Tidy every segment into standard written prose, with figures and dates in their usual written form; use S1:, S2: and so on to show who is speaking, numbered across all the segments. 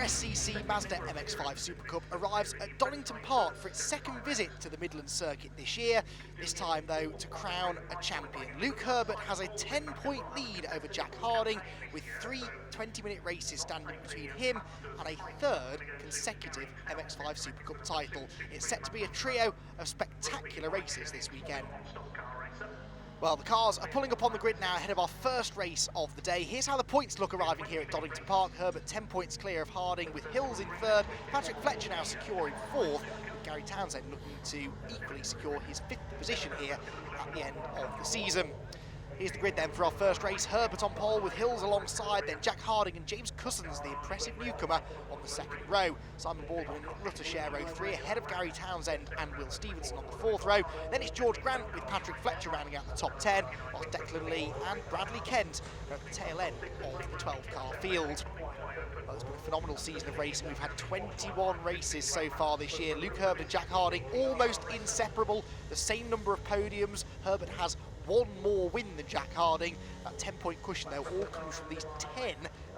S1: BRSCC Mazda MX-5 SuperCup arrives at Donington Park for its second visit to the Midlands circuit this year, this time though to crown a champion. Luke Herbert has a 10-point lead over Jack Harding, with 3 20-minute races standing between him and a third consecutive MX-5 SuperCup title. It's set to be a trio of spectacular races this weekend. Well, the cars are pulling up on the grid now ahead of our first race of the day. Here's how the points look arriving here at Donington Park. Herbert 10 points clear of Harding, with Hills in third, Patrick Fletcher now secure in fourth, with Gary Townsend looking to equally secure his 5th position here at the end of the season. Here's the grid then for our first race. Herbert on pole with Hills alongside, then Jack Harding and James Cousins, the impressive newcomer, on the second row. Simon Baldwin, Rutter share row 3, ahead of Gary Townsend and Will Stevenson on the 4th row. Then it's George Grant with Patrick Fletcher rounding out the top 10, whilst Declan Lee and Bradley Kent are at the tail end of the 12-car field. Well, it's been a phenomenal season of racing. We've had 21 races so far this year. Luke Herbert and Jack Harding almost inseparable, the same number of podiums. Herbert has one more win than Jack Harding. That 10-point cushion though all comes from these 10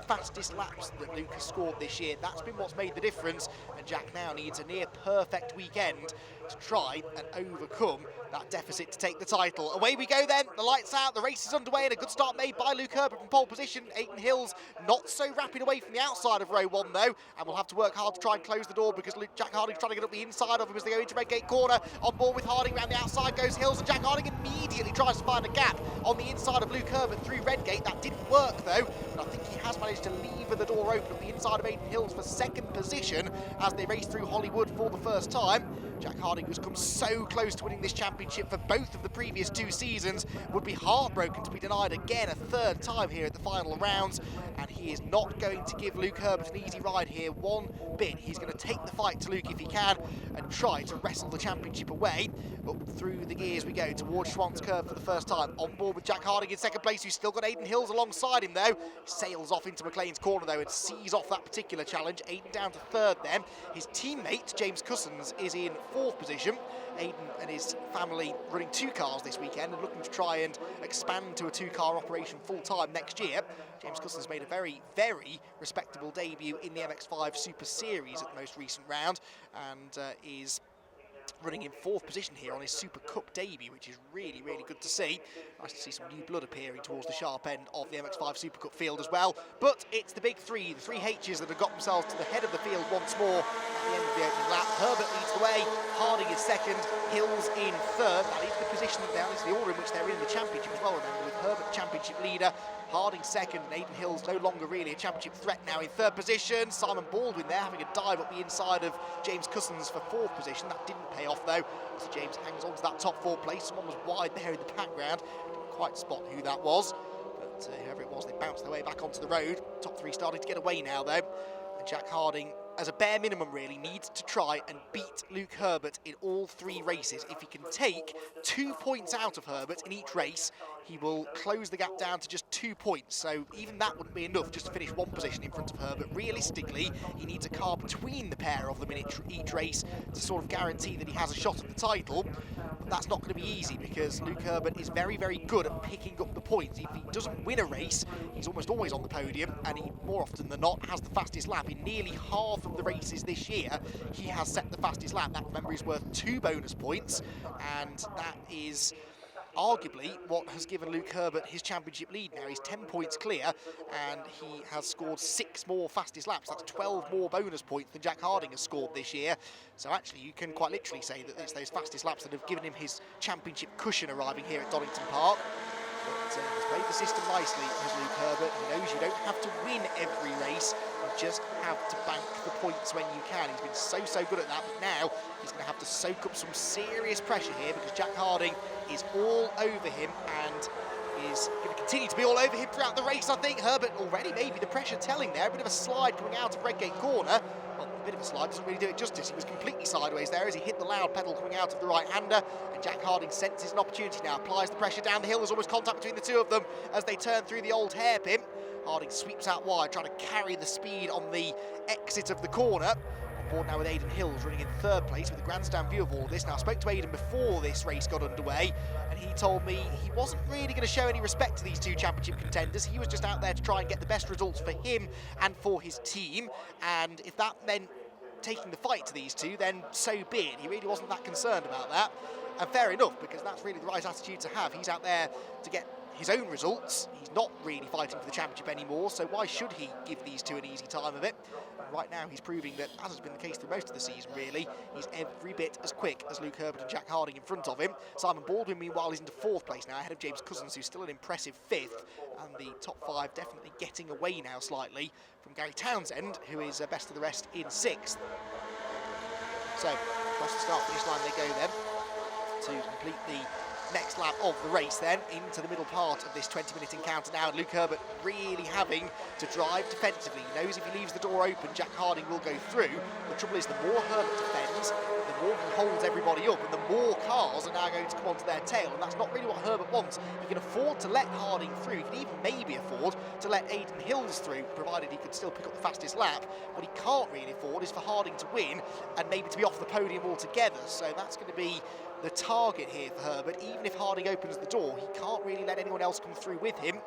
S1: fastest laps that Luke has scored this year. That's been what's made the difference, and Jack now needs a near perfect weekend to try and overcome that deficit to take the title. Away we go then, the lights out, the race is underway, and a good start made by Luke Herbert from pole position. Aidan Hills not so rapid away from the outside of row 1 though, and we'll have to work hard to try and close the door, because Jack Harding's trying to get up the inside of him as they go into Redgate corner. On board with Harding, round the outside goes Hills, and Jack Harding immediately tries to find a gap on the inside of Luke Herbert through Redgate. That didn't work though, but I think he has managed to lever the door open at the inside of Aidan Hills for second position as they race through Hollywood for the first time. Jack Harding, who's come so close to winning this championship for both of the previous 2 seasons, would be heartbroken to be denied again a third time here at the final rounds, and he is not going to give Luke Herbert an easy ride here one bit. He's going to take the fight to Luke if he can and try to wrestle the championship away. Up through the gears we go towards Schwann's Curve for the first time. On board with Jack Harding in second place, who's still got Aidan Hills alongside him though. Sails off into McLean's corner though and sees off that particular challenge. Aidan down to third then. His teammate James Cousins is in 4th position. Aidan and his family running 2 cars this weekend and looking to try and expand to a 2-car operation full-time next year. James Cousins made a very, very respectable debut in the MX-5 Super Series at the most recent round, and is running in 4th position here on his SuperCup debut, which is really, really good to see. Nice to see some new blood appearing towards the sharp end of the MX-5 SuperCup field as well. But it's the big 3, the 3 H's that have got themselves to the head of the field once more at the end of the opening lap. Herbert leads the way, Harding is second, Hills in third. That is the position, that is the order in which they're in the championship as well, remember, with Herbert championship leader, Harding second, and Aidan Hills no longer really a championship threat now in 3rd position. Simon Baldwin there having a dive up the inside of James Cousins for 4th position. That didn't pay off though, as James hangs on to that top 4 place. Someone was wide there in the background, didn't quite spot who that was, but whoever it was, they bounced their way back onto the road. Top 3 starting to get away now though, and Jack Harding, as a bare minimum really, needs to try and beat Luke Herbert in all 3 races. If he can take 2 points out of Herbert in each race, he will close the gap down to just 2 points. So even that wouldn't be enough just to finish 1 position in front of Herbert. Realistically, he needs a car between the pair of them in each race to sort of guarantee that he has a shot at the title. But that's not going to be easy, because Luke Herbert is very, very good at picking up the points. If he doesn't win a race, he's almost always on the podium, and he, more often than not, has the fastest lap. In nearly half of the races this year, he has set the fastest lap. That, remember, is worth 2 bonus points, and that is arguably what has given Luke Herbert his championship lead now. He's 10 points clear, and he has scored 6 more fastest laps. That's 12 more bonus points than Jack Harding has scored this year. So actually, you can quite literally say that it's those fastest laps that have given him his championship cushion arriving here at Donington Park. But he's played the system nicely, as Luke Herbert. He knows you don't have to win every race, you just have to bank the points when you can. He's been so good at that, but now he's going to have to soak up some serious pressure here, because Jack Harding is all over him and is going to continue to be all over him throughout the race, I think. Herbert already, maybe the pressure telling there. A bit of a slide coming out of Redgate corner. Well, a bit of a slide doesn't really do it justice. He was completely sideways there as he hit the loud pedal coming out of the right-hander. And Jack Harding senses an opportunity now, applies the pressure down the hill. There's almost contact between the 2 of them as they turn through the old hairpin. Harding sweeps out wide, trying to carry the speed on the exit of the corner. board now with Aidan Hills running in third place with a grandstand view of all this. Now, I spoke to Aidan before this race got underway, and he told me he wasn't really going to show any respect to these two championship contenders. He was just out there to try and get the best results for him and for his team, and if that meant taking the fight to these two, then so be it. He really wasn't that concerned about that, and fair enough, because that's really the right attitude to have. He's out there to get his own results. He's not really fighting for the championship anymore, so why should he give these two an easy time of it? And right now he's proving that, as has been the case through most of the season really, he's every bit as quick as Luke Herbert and Jack Harding in front of him. Simon Baldwin meanwhile is into fourth place now, ahead of James Cousins, who's still an impressive fifth, and the top five definitely getting away now slightly from Gary Townsend, who is best of the rest in sixth. So across the start finish line they go then to complete the next lap of the race then, into the middle part of this 20-minute encounter now, and Luke Herbert really having to drive defensively. He knows if he leaves the door open, Jack Harding will go through. The trouble is, the more Herbert defends, the more he holds everybody up, and the more cars are now going to come onto their tail, and that's not really what Herbert wants. He can afford to let Harding through. He can even maybe afford to let Aidan Hills through, provided he could still pick up the fastest lap. What he can't really afford is for Harding to win and maybe to be off the podium altogether. So that's going to be the target here for Herbert. Even if Harding opens the door, he can't really let anyone else come through with him.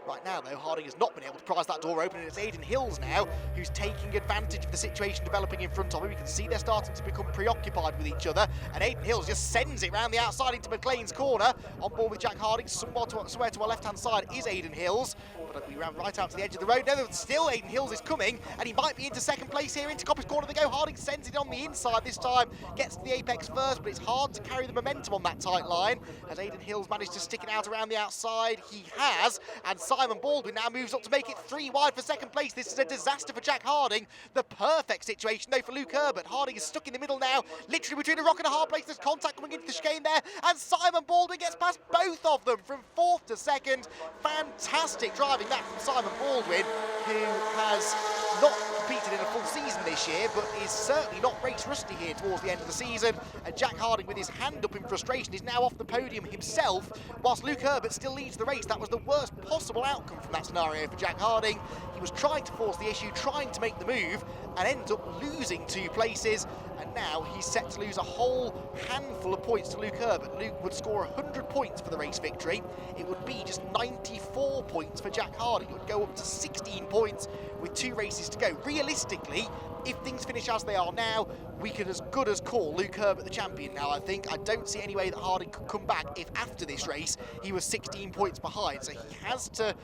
S1: Right now, though, Harding has not been able to prise that door open, and it's Aidan Hills now who's taking advantage of the situation developing in front of him. You can see they're starting to become preoccupied with each other, and Aidan Hills just sends it round the outside into McLean's corner. On board with Jack Harding, somewhere to our left-hand side is Aidan Hills, but we ran right out to the edge of the road. No, still Aidan Hills is coming, and he might be into second place here. Into Copper's corner they go. Harding sends it on the inside this time, gets to the apex first, but it's hard to carry the momentum on that tight line. Has Aidan Hills managed to stick it out around the outside? He has, and Simon Baldwin now moves up to make it 3 wide for second place. This is a disaster for Jack Harding. The perfect situation, though, for Luke Herbert. Harding is stuck in the middle now, literally between a rock and a hard place. There's contact coming into the chicane there, and Simon Baldwin gets past both of them from fourth to second. Fantastic driving that from Simon Baldwin, who has not competed in a full season this year, but is certainly not race rusty here towards the end of the season. And Jack Harding, with his hand up in frustration, is now off the podium himself, whilst Luke Herbert still leads the race. That was the worst possible outcome from that scenario for Jack Harding. He was trying to force the issue, trying to make the move, and ends up losing 2 places. And now he's set to lose a whole handful of points to Luke Herbert. Luke would score 100 points for the race victory. It would be just 94 points for Jack Harding. It would go up to 16 points with 2 races to go. Realistically, if things finish as they are now, we can as good as call Luke Herbert the champion now, I think. I don't see any way that Harding could come back if after this race he was 16 points behind. So he has to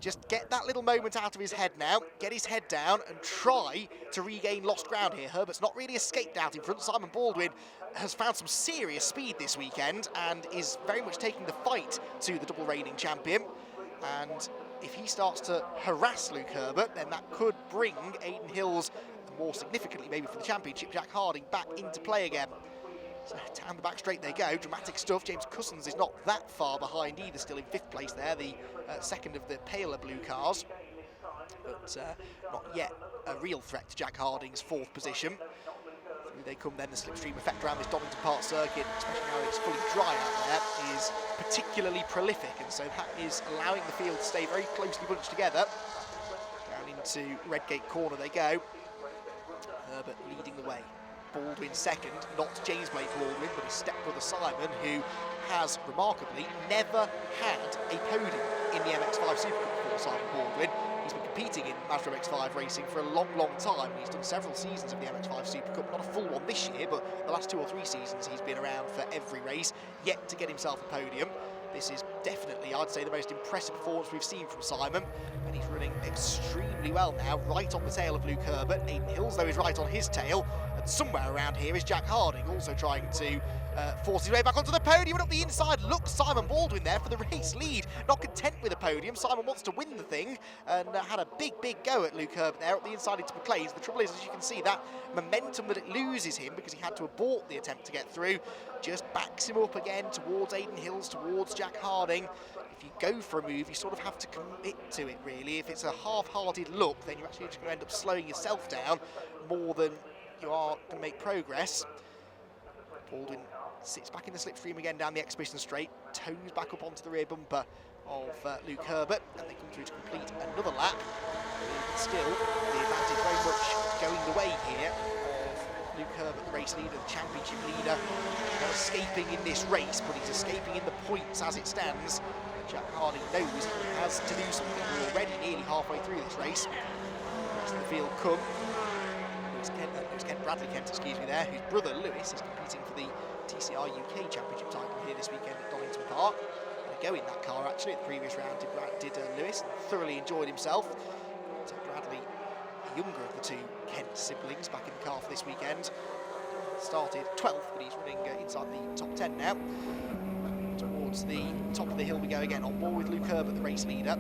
S1: just get that little moment out of his head now, get his head down and try to regain lost ground here. Herbert's not really escaped out in front. Simon Baldwin has found some serious speed this weekend and is very much taking the fight to the double reigning champion. And if he starts to harass Luke Herbert, then that could bring Aidan Hills, and more significantly maybe for the championship, Jack Harding, back into play again. So down the back straight they go, dramatic stuff. James Cousins is not that far behind either, still in 5th place there, the second of the paler blue cars, but not yet a real threat to Jack Harding's 4th position. Through they come then. The slipstream effect around this Donington Park circuit, especially now it's fully dry out there, is particularly prolific, and so that is allowing the field to stay very closely bunched together. Down into Redgate corner they go. Herbert leading the way. Baldwin second, not James Blake Baldwin, but his stepbrother Simon, who has remarkably never had a podium in the MX-5 SuperCup before. Simon Baldwin, he's been competing in Mazda MX-5 racing for a long, long time. He's done several seasons of the MX-5 SuperCup, not a full one this year, but the last 2 or 3 seasons he's been around for every race, yet to get himself a podium. This is definitely, I'd say, the most impressive performance we've seen from Simon, and he's running extremely well now, right on the tail of Luke Herbert. Aidan Hills, though, is right on his tail, and somewhere around here is Jack Harding, also trying to force his way back onto the podium, and up the inside looks Simon Baldwin there for the race lead. Not content with a podium, Simon wants to win the thing, and had a big, big go at Luke Herbert there, up the inside into McLean's. The trouble is, as you can see, that momentum that it loses him, because he had to abort the attempt to get through, just backs him up again towards Aidan Hills, towards Jack Harding. If you go for a move, you sort of have to commit to it, really. If it's a half-hearted look, then you're actually just going to end up slowing yourself down more than you are going to make progress. Baldwin sits back in the slipstream again down the exhibition straight, tones back up onto the rear bumper of Luke Herbert, and they come through to complete another lap. But still, the advantage very much going the way here of Luke Herbert, the race leader, the championship leader, not escaping in this race, but he's escaping in the points as it stands. Jack Harding knows he has to do something. We're already nearly halfway through this race. The rest of the field come. Bradley Kent, excuse me there, whose brother Lewis is competing for the TCR UK Championship title here this weekend at Donington Park. Go in that car actually. At the previous round did Lewis, thoroughly enjoyed himself. So Bradley, the younger of the two Kent siblings, back in the car for this weekend. Started 12th, but he's running inside the top 10 now. Towards the top of the hill we go again, on board with Luke Herbert, the race leader.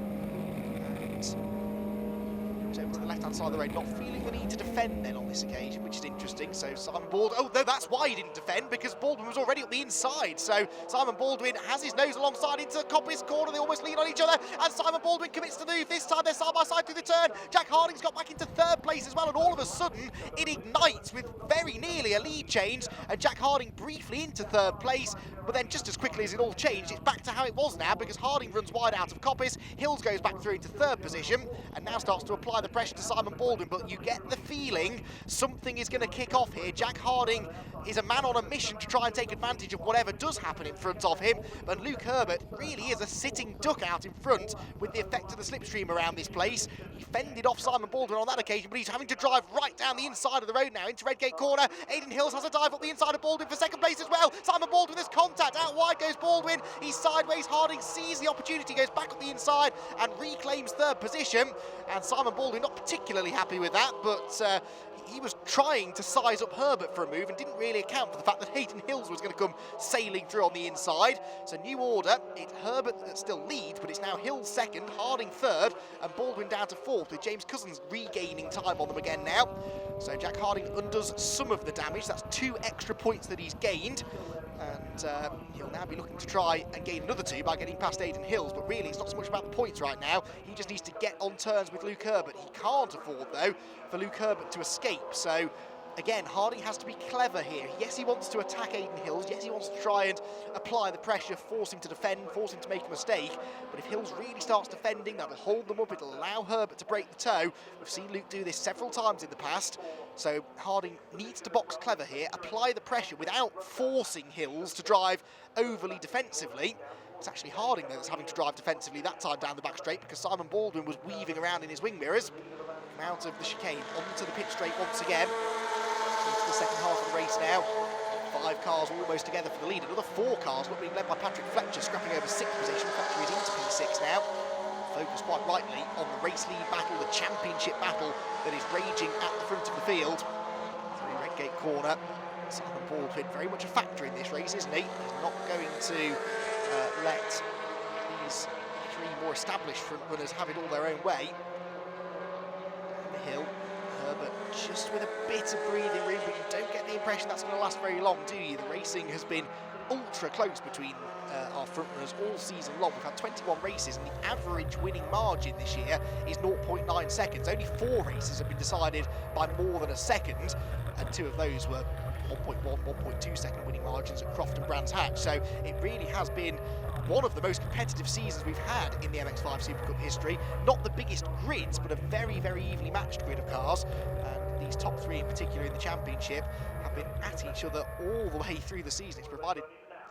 S1: And over to the left-hand side of the road, not feeling the need to defend then on this occasion, which is interesting. So Simon Baldwin, oh no, that's why he didn't defend, because Baldwin was already up the inside. So Simon Baldwin has his nose alongside into Coppice corner. They almost lean on each other, and Simon Baldwin commits to the move. This time they're side by side through the turn. Jack Harding's got back into third place as well, and all of a sudden it ignites with very nearly a lead change, and Jack Harding briefly into third place. But then just as quickly as it all changed, it's back to how it was now, because Harding runs wide out of Coppice, Hills goes back through into third position, and now starts to apply the pressure to Simon Baldwin. But you get the feeling something is going to kick off here. Jack Harding is a man on a mission to try and take advantage of whatever does happen in front of him, but Luke Herbert really is a sitting duck out in front with the effect of the slipstream around this place. He fended off Simon Baldwin on that occasion, but he's having to drive right down the inside of the road now into Redgate corner. Aidan Hills has a dive up the inside of Baldwin for second place as well. Simon Baldwin has contact, out wide goes Baldwin, he's sideways. Harding sees the opportunity, goes back up the inside and reclaims third position, and Simon Baldwin not particularly happy with that, but he was trying to size up Herbert for a move and didn't really account for the fact that Hayden Hills was going to come sailing through on the inside. So new order, it's Herbert that still leads, but it's now Hills second, Harding third, and Baldwin down to fourth, with James Cousins regaining time on them again now. So Jack Harding undoes some of the damage. That's 2 extra points that he's gained, and he'll now be looking to try and gain another 2 by getting past Aidan Hills. But really, it's not so much about the points right now. He just needs to get on terms with Luke Herbert. He can't afford, though, for Luke Herbert to escape. So again, Harding has to be clever here. Yes, he wants to attack Aidan Hills. Yes, he wants to try and apply the pressure, force him to defend, force him to make a mistake. But if Hills really starts defending, that'll hold them up. It'll allow Herbert to break the toe. We've seen Luke do this several times in the past. So Harding needs to box clever here, apply the pressure without forcing Hills to drive overly defensively. It's actually Harding that's having to drive defensively that time down the back straight, because Simon Baldwin was weaving around in his wing mirrors. Come out of the chicane, onto the pit straight once again. Into the second half of the race now. 5 cars almost together for the lead. Another 4 cars not being led by Patrick Fletcher, scrapping over 6th position. Fletcher is into P6 now. Focused quite rightly on the race lead battle, the championship battle that is raging at the front of the field. Through Redgate corner, Simon Baldwin very much a factor in this race, isn't he? He's not going to let these 3 more established front runners have it all their own way. Down the hill, Herbert just with a bit of breathing room, but you don't get the impression that's going to last very long, do you? The racing has been ultra close between our front runners all season long. We've had 21 races, and the average winning margin this year is 0.9 seconds. Only 4 races have been decided by more than a second, and 2 of those were 1.1, 1.2 second winning margins at Croft and Brands Hatch. So it really has been one of the most competitive seasons we've had in the MX-5 SuperCup history. Not the biggest grids, but a very, very evenly matched grid of cars. And these top 3 in particular in the championship have been at each other all the way through the season. It's provided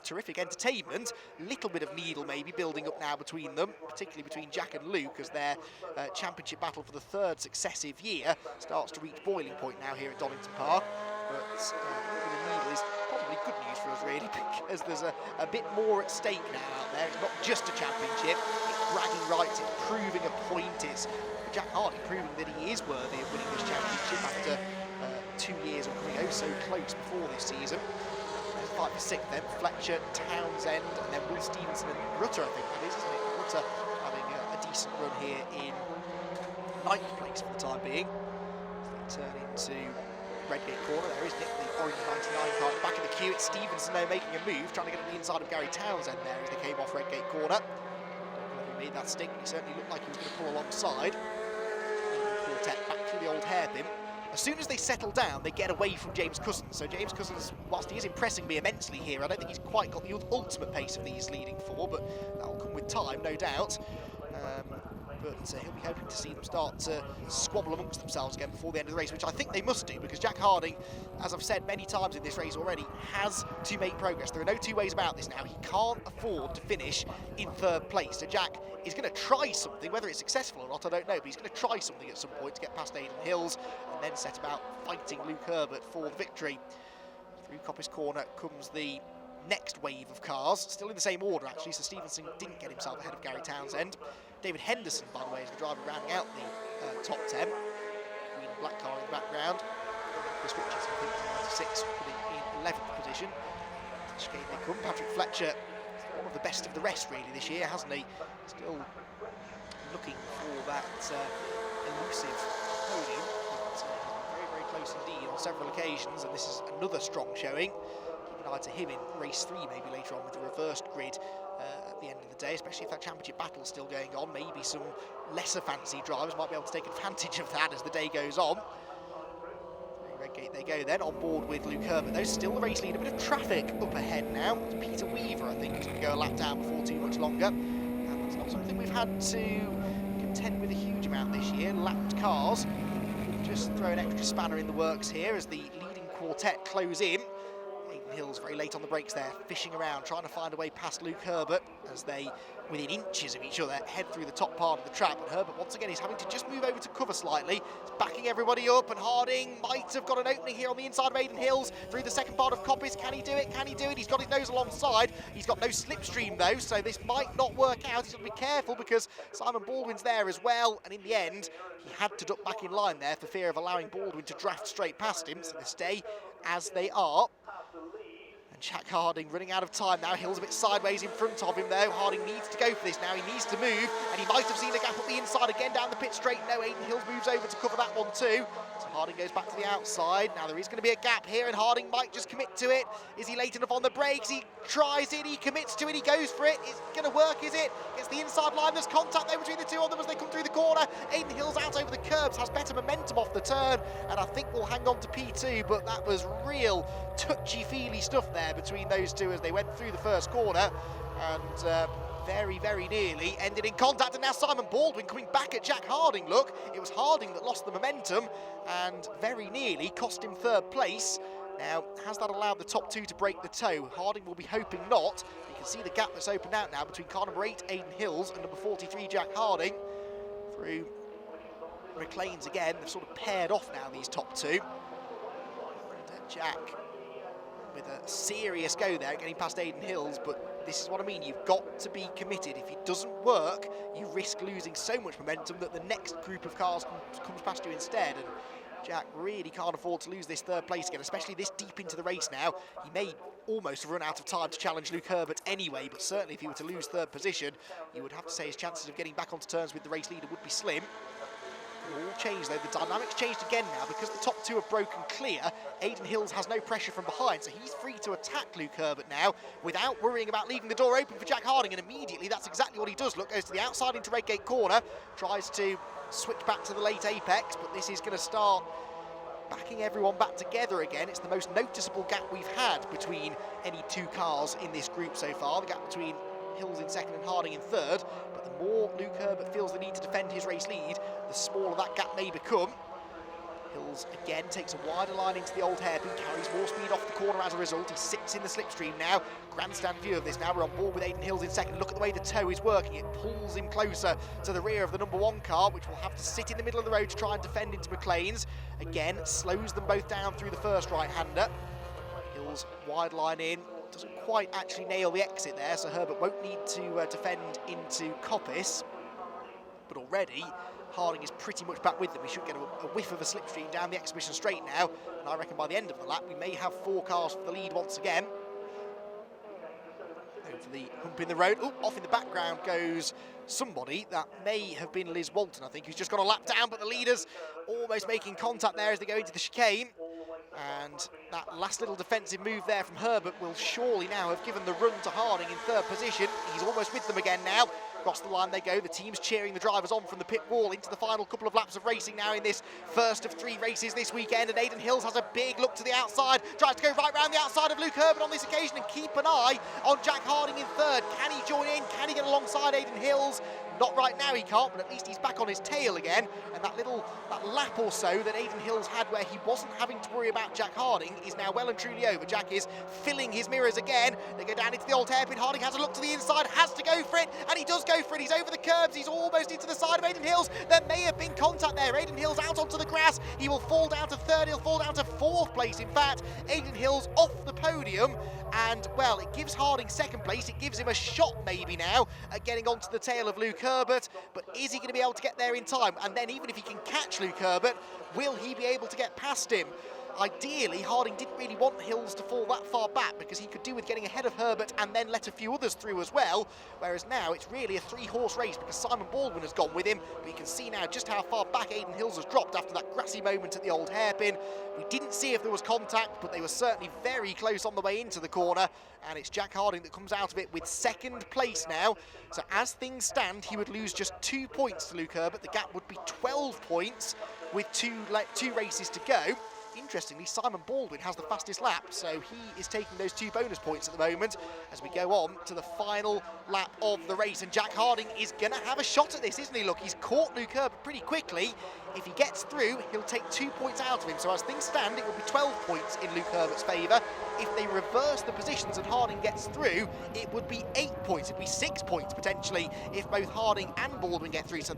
S1: terrific entertainment, little bit of needle maybe building up now between them, particularly between Jack and Luke, as their championship battle for the 3rd successive year starts to reach boiling point now here at Donington Park. But the needle is probably good news for us really, because there's a bit more at stake now out there. It's not just a championship, it's bragging rights, it's proving a point, it's Jack Harding proving that he is worthy of winning this championship after 2 years of coming oh so close before this season. Fight for 6th then, Fletcher, Townsend, and then Will Stevenson and Rutter, I think it is, isn't it? Rutter having a decent run here in 9th place for the time being. As they turn into Redgate corner, there is Nick, the orange 99 car at the back of the queue. It's Stevenson though making a move, trying to get on the inside of Gary Townsend there as they came off Redgate corner. Don't know if he made that stick, but he certainly looked like he was going to pull alongside. Quartet back through the old hairpin. As soon as they settle down, they get away from James Cousins. So James Cousins, whilst he is impressing me immensely here, I don't think he's quite got the ultimate pace of these leading 4, but that'll come with time, no doubt. but he'll be hoping to see them start to squabble amongst themselves again before the end of the race, which I think they must do, because Jack Harding, as I've said many times in this race already, has to make progress. There are no two ways about this now. He can't afford to finish in third place. So Jack is going to try something, whether it's successful or not, I don't know, but he's going to try something at some point to get past Aidan Hills and then set about fighting Luke Herbert for the victory. Through Coppice Corner comes the next wave of cars, still in the same order actually, so Stevenson didn't get himself ahead of Gary Townsend. David Henderson, by the way, is the driver rounding out the top 10. Green and black car in the background. Chris Richards, I think, is 96, putting in 11th position. Chicane they come. Patrick Fletcher, one of the best of the rest really this year, hasn't he? Still looking for that elusive podium, but very, very close indeed on several occasions, and this is another strong showing. Keep an eye to him in race 3 maybe later on with the reversed grid at the end of the day, especially if that championship battle is still going on. Maybe some lesser fancy drivers might be able to take advantage of that as the day goes on. Redgate they go then, on board with Luke Herbert though, still the race leader. A bit of traffic up ahead now. Peter Weaver, I think, is going to go a lap down before too much longer. And that's not something we've had to contend with a huge amount this year. Lapped cars. Just throw an extra spanner in the works here as the leading quartet close in. Aidan Hills very late on the brakes there, fishing around, trying to find a way past Luke Herbert as they, within inches of each other, head through the top part of the trap. And Herbert, once again, is having to just move over to cover slightly. He's backing everybody up, and Harding might have got an opening here on the inside of Aidan Hills through the second part of Coppice. Can he do it? Can he do it? He's got his nose alongside. He's got no slipstream, though, so this might not work out. He's got to be careful because Simon Baldwin's there as well. And in the end, he had to duck back in line there for fear of allowing Baldwin to draft straight past him. So they stay as they are. Jack Harding running out of time now. Hill's a bit sideways in front of him though. Harding needs to go for this now. He needs to move, and he might have seen a gap up the inside again down the pit straight. No, Aidan Hills moves over to cover that one too. So Harding goes back to the outside. Now there is going to be a gap here, and Harding might just commit to it. Is he late enough on the brakes? He tries it, he commits to it, he goes for it. It's going to work, is it? Gets the inside line. There's contact there between the two of them as they come through the corner. Aidan Hills out over the curbs, has better momentum off the turn, and I think we'll hang on to P2, but that was real touchy-feely stuff there between those two as they went through the first corner, and very, very nearly ended in contact. And now Simon Baldwin coming back at Jack Harding. Look, it was Harding that lost the momentum and very nearly cost him third place. Now, has that allowed the top two to break the toe? Harding will be hoping not. You can see the gap that's opened out now between car number 8, Aidan Hills, and number 43, Jack Harding. Through McLean's again, they've sort of paired off now, these top two. And Jack with a serious go there, getting past Aidan Hills, but this is what I mean, you've got to be committed. If it doesn't work, you risk losing so much momentum that the next group of cars comes past you instead, and Jack really can't afford to lose this third place again, especially this deep into the race now. He may almost run out of time to challenge Luke Herbert anyway, but certainly if he were to lose third position, you would have to say his chances of getting back onto terms with the race leader would be slim. It all changed though, the dynamics changed again now because the top two have broken clear. Aidan Hills has no pressure from behind, so he's free to attack Luke Herbert now without worrying about leaving the door open for Jack Harding, and immediately that's exactly what he does. Look, goes to the outside into Redgate corner, tries to switch back to the late apex, but this is going to start backing everyone back together again. It's the most noticeable gap we've had between any two cars in this group so far, the gap between Hills in second and Harding in third, but the more Luke Herbert feels the need to defend his race lead, the smaller that gap may become. Hills again takes a wider line into the old hairpin, carries more speed off the corner as a result. He sits in the slipstream now. Grandstand view of this now. We're on board with Aidan Hills in second. Look at the way the toe is working. It pulls him closer to the rear of the number 1 car, which will have to sit in the middle of the road to try and defend into McLean's. Again, slows them both down through the first right-hander. Hills wide line in. Doesn't quite actually nail the exit there, so Herbert won't need to defend into Coppice. But already, Harding is pretty much back with them. We should get a whiff of a slipstream down the exhibition straight now, and I reckon by the end of the lap we may have 4 cars for the lead once again. Over the hump in the road. Oh, off in the background goes somebody. That may have been Liz Walton, I think, who's just got a lap down, but the leaders almost making contact there as they go into the chicane. And That last little defensive move there from Herbert will surely now have given the run to Harding in third position. He's almost with them again now. Across the line they go. The team's cheering the drivers on from the pit wall into the final couple of laps of racing now in this first of 3 races this weekend. And Aidan Hills has a big look to the outside, tries to go right round the outside of Luke Herbert on this occasion, and keep an eye on Jack Harding in third. Can he join in? Can he get alongside Aidan Hills? Not right now he can't, but at least he's back on his tail again. And that lap or so that Aidan Hills had where he wasn't having to worry about Jack Harding is now well and truly over. Jack is filling his mirrors again. They go down into the old hairpin. Harding has a look to the inside, has to go for it, and he does go for it. He's over the curbs, he's almost into the side of Aidan Hills. There may have been contact there. Aidan Hills out onto the grass. He will fall down to third, he'll fall down to fourth place. In fact, Aidan Hills off the podium. And, well, it gives Harding second place. It gives him a shot maybe now at getting onto the tail of Luke Herbert. But is he going to be able to get there in time? And then even if he can catch Luke Herbert, will he be able to get past him? Ideally, Harding didn't really want Hills to fall that far back because he could do with getting ahead of Herbert and then let a few others through as well. Whereas now it's really a 3-horse race because Simon Baldwin has gone with him. But you can see now just how far back Aidan Hills has dropped after that grassy moment at the old hairpin. We didn't see if there was contact, but they were certainly very close on the way into the corner. And it's Jack Harding that comes out of it with second place now. So as things stand, he would lose just 2 points to Luke Herbert. The gap would be 12 points with two races to go. Interestingly, Simon Baldwin has the fastest lap, so he is taking those 2 bonus points at the moment as we go on to the final lap of the race. And Jack Harding is going to have a shot at this, isn't he? Look, he's caught Luke Herbert pretty quickly. If he gets through, he'll take 2 points out of him. So as things stand, it will be 12 points in Luke Herbert's favour. If they reverse the positions and Harding gets through, it would be 8 points. It'd be 6 points potentially if both Harding and Baldwin get through. So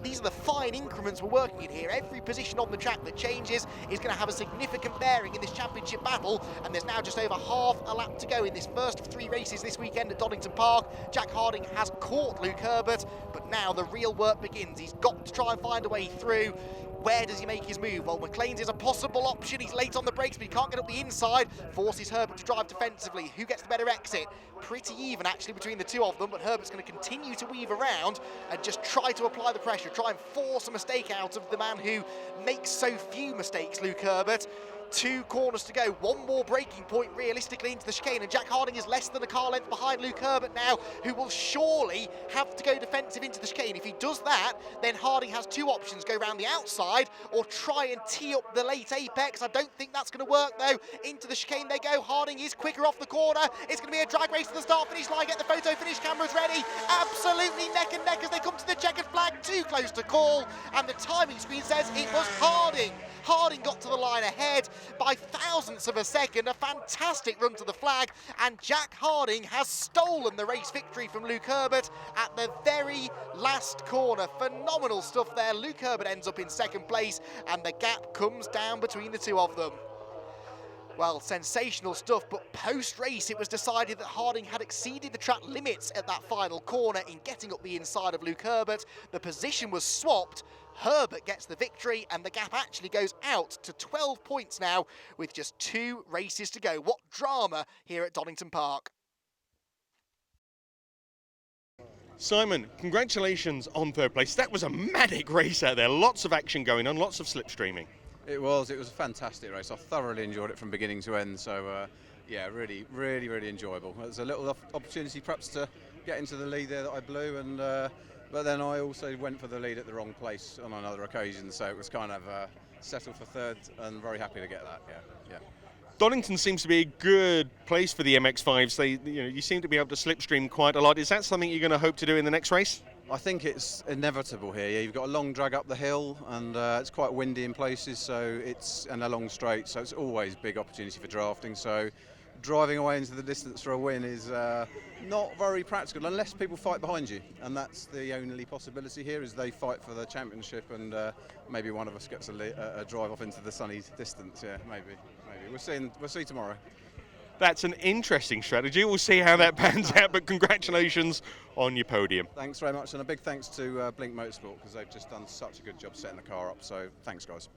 S1: these are the fine increments we're working in here. Every position on the track that changes is going to have a significant bearing in this championship battle. And there's now just over half a lap to go in this first of 3 races this weekend at Donington Park. Jack Harding has caught Luke Herbert, but now the real work begins. He's got to try and find a way through. Where does he make his move? Well, McLean's is a possible option. He's late on the brakes, but he can't get up the inside. Forces Herbert to drive defensively. Who gets the better exit? Pretty even, actually, between the two of them, but Herbert's going to continue to weave around and just try to apply the pressure, try and force a mistake out of the man who makes so few mistakes, Luke Herbert. 2 corners to go, 1 more braking point realistically into the chicane, and Jack Harding is less than a car length behind Luke Herbert now, who will surely have to go defensive into the chicane. If he does that, then Harding has 2 options: go around the outside or try and tee up the late apex. I don't think that's going to work though. Into the chicane they go. Harding is quicker off the corner. It's going to be a drag race to the start finish line. Get the photo finish cameras ready. Absolutely neck and neck as they come to the checkered flag. Too close to call, and the timing screen says it was Harding. Harding got to the line ahead by thousandths of a second. A fantastic run to the flag, and Jack Harding has stolen the race victory from Luke Herbert at the very last corner. Phenomenal stuff there. Luke Herbert ends up in second place, and the gap comes down between the two of them. Well, sensational stuff, but post-race it was decided that Harding had exceeded the track limits at that final corner in getting up the inside of Luke Herbert. The position was swapped. Herbert gets the victory, and the gap actually goes out to 12 points now with just 2 races to go. What drama here at Donington Park.
S2: Simon, congratulations on third place. That was a manic race out there. Lots of action going on, lots of slipstreaming.
S3: It was a fantastic race. I thoroughly enjoyed it from beginning to end. So, yeah, really enjoyable. There's a little opportunity perhaps to get into the lead there that I blew, and but then I also went for the lead at the wrong place on another occasion. So it was kind of settled for third, and very happy to get that. Yeah.
S2: Donington seems to be a good place for the MX-5s. You seem to be able to slipstream quite a lot. Is that something you're going to hope to do in the next race?
S3: I think it's inevitable here. You've got a long drag up the hill, and it's quite windy in places, and a long straight, so it's always big opportunity for drafting. So driving away into the distance for a win is not very practical unless people fight behind you, and that's the only possibility here, is they fight for the championship, and maybe one of us gets a drive off into the sunny distance. Yeah, maybe. We'll see tomorrow.
S2: That's an interesting strategy. We'll see how that pans out, but congratulations on your podium.
S3: Thanks very much, and a big thanks to Blink Motorsport, because they've just done such a good job setting the car up, so thanks guys.